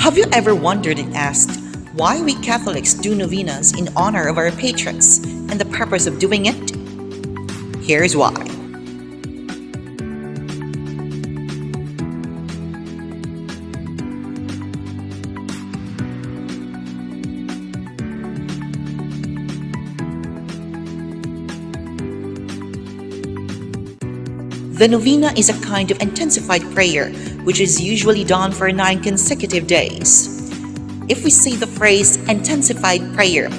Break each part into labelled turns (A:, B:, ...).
A: Have you ever wondered and asked why we Catholics do novenas in honor of our patrons and the purpose of doing it? Here's why. The novena is a kind of intensified prayer which is usually done for 9 consecutive days. If we say the phrase intensified prayer,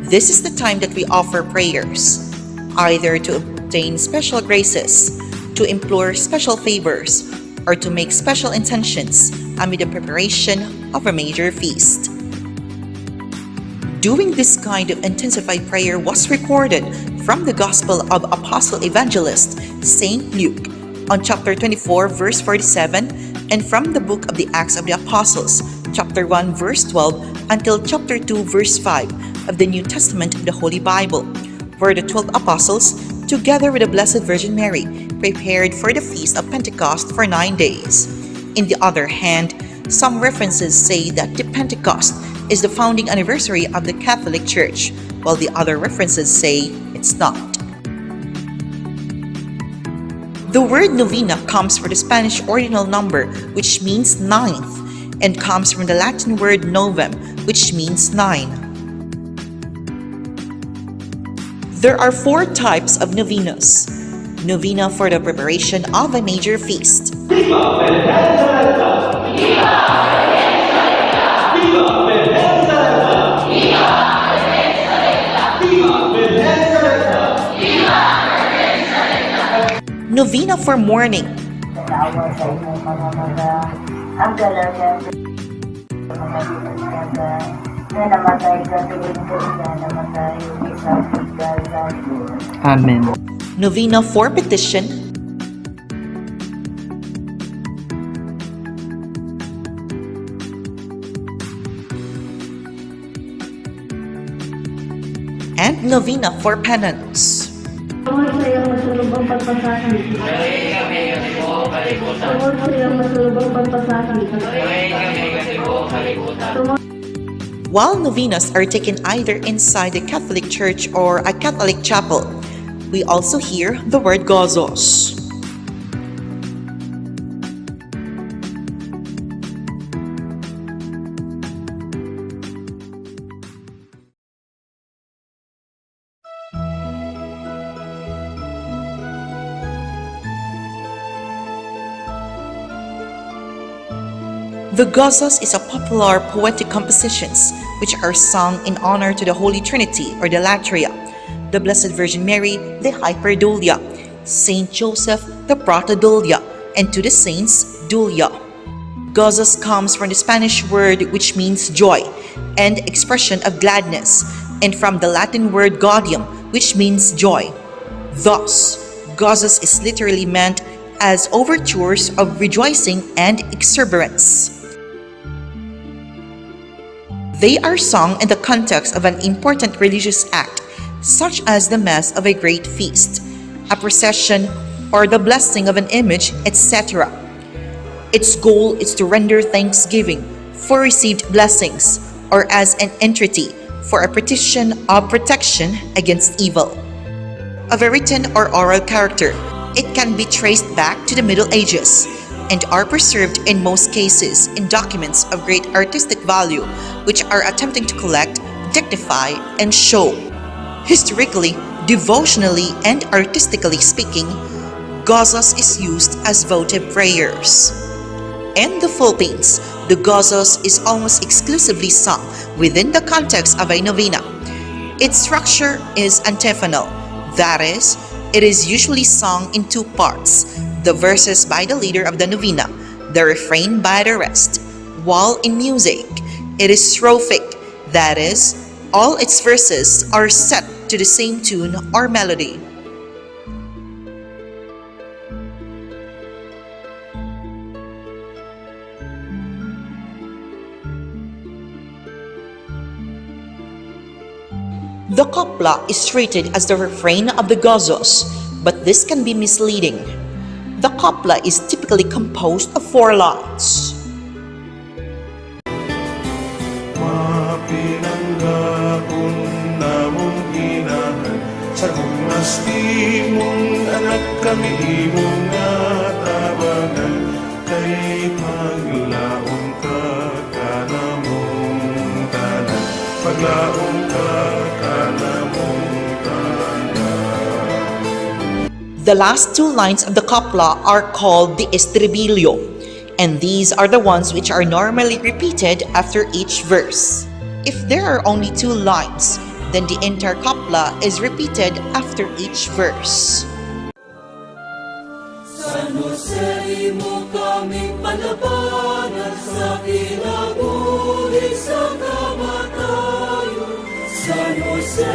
A: this is the time that we offer prayers, either to obtain special graces, to implore special favors, or to make special intentions amid the preparation of a major feast. Doing this kind of intensified prayer was recorded from the Gospel of Apostle Evangelist Saint Luke on chapter 24 verse 47 and from the book of the Acts of the Apostles chapter 1 verse 12 until chapter 2 verse 5 of the New Testament of the Holy Bible, where the 12 apostles, together with the Blessed Virgin Mary, prepared for the feast of Pentecost for 9 days. In the other hand, some references say that the Pentecost is the founding anniversary of the Catholic Church, while the other references say it's not. The word novena comes from the Spanish ordinal number, which means ninth, and comes from the Latin word novem, which means 9. There are 4 types of novenas. Novena for the preparation of a major feast. Novena for mourning.
B: Amen.
A: Novena for petition. And novena for penance.
C: Tungkol sa iyong masulubong pagpasakit. Tungkol sa iyong masulubong pagpasakit.
A: While novenas are taken either inside the Catholic Church or a Catholic chapel, we also hear the word gozos. The gozos is a popular poetic compositions which are sung in honor to the Holy Trinity or the Latria, the Blessed Virgin Mary, the Hyperdulia, Saint Joseph, the Protodulia, and to the saints, Dulia. Gozos comes from the Spanish word which means joy and expression of gladness, and from the Latin word gaudium, which means joy. Thus, gozos is literally meant as overtures of rejoicing and exuberance. They are sung in the context of an important religious act, such as the Mass of a great feast, a procession, or the blessing of an image, etc. Its goal is to render thanksgiving for received blessings, or as an entreaty for a petition of protection against evil. Of a written or oral character, it can be traced back to the Middle Ages and are preserved in most cases in documents of great artistic value which are attempting to collect, dignify, and show. Historically, devotionally, and artistically speaking, gozos is used as votive prayers. In the Philippines, the gozos is almost exclusively sung within the context of a novena. Its structure is antiphonal, that is, it is usually sung in 2 parts, the verses by the leader of the novena, the refrain by the rest. While in music, it is strophic, that is, all its verses are set to the same tune or melody. The copla is treated as the refrain of the gozos, but this can be misleading. The copla is typically composed of 4 lines.
D: imong anak kami imong nga tabangan, kay paglaong ka kanamong tanan, paglaong ka kanamong tanan.
A: The last two lines of the copla are called the estribillo, and these are the ones which are normally repeated after each verse. If there are only two lines, then the entire copla is repeated after each verse.
E: San Jose mo kaming palabanan sa kinabuhi sa kamatayon. San Jose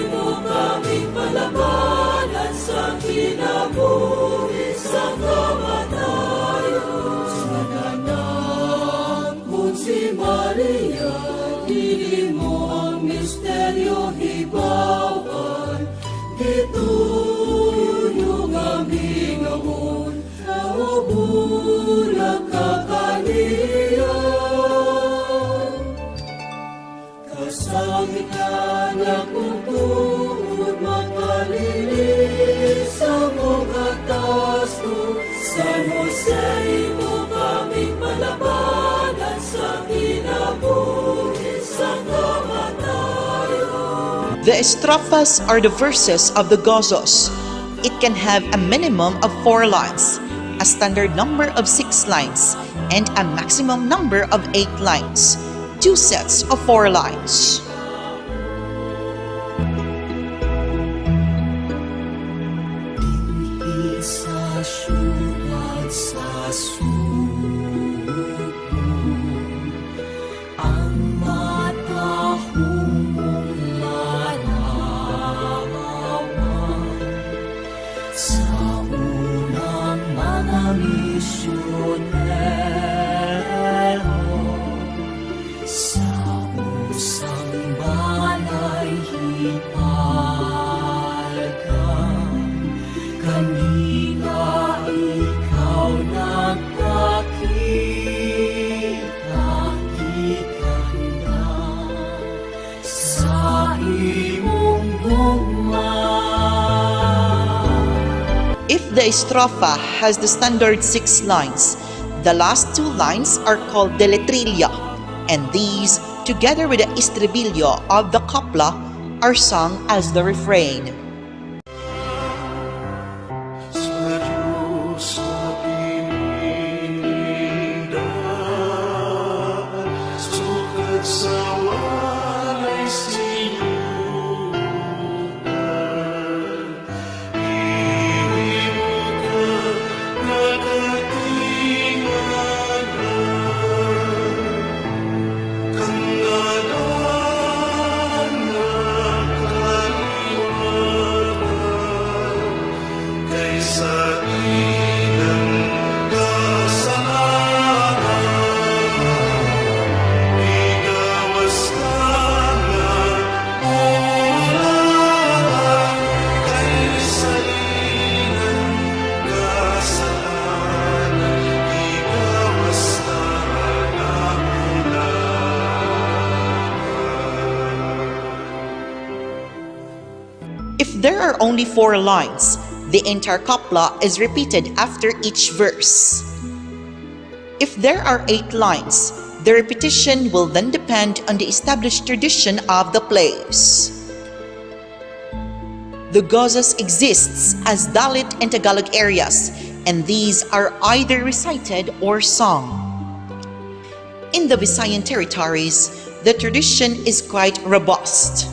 E: mo kaming palabanan sa kinabuhi sa kamatayon. Sa ganang kung si Maria, dili mo ang misteryo hibawan, gituyo nga mingaon, naubula ka kaniya. Kasangit ka na kung tuod makalilis sa mong atas ko. San Jose mo kaming palabanan sa kinabuhi sa kamatayon.
A: The estrophas are the verses of the gozos. It can have a minimum of 4 lines, a standard number of 6 lines, and a maximum number of 8 lines, 2 sets of 4 lines.
E: Sa syudad sa subo, ang matahong mong larawan. Sa unang mga misyonero, sa usang balay hipalkan, kanina ikaw nagpakita, ikanda sa imong gugma.
A: If the estropha has the standard 6 lines, the last 2 lines are called the letrilla, and these, together with the estribillo of the copla, are sung as the refrain.
D: Sa Diyos na pinindahan, sukat sa walay siyutan. Iwi mo ka nakatinganan, kang ngalan na kaliwatan, kaysa ilang kasalanan. Igawas ka na ulan, kaysa ilang kasalanan. Igawas ka na
A: If there are only 4 lines, the entire copla is repeated after each verse. If there are 8 lines, the repetition will then depend on the established tradition of the place. The gozos exists as Dalit and Tagalog areas, and these are either recited or sung. In the Visayan territories, the tradition is quite robust.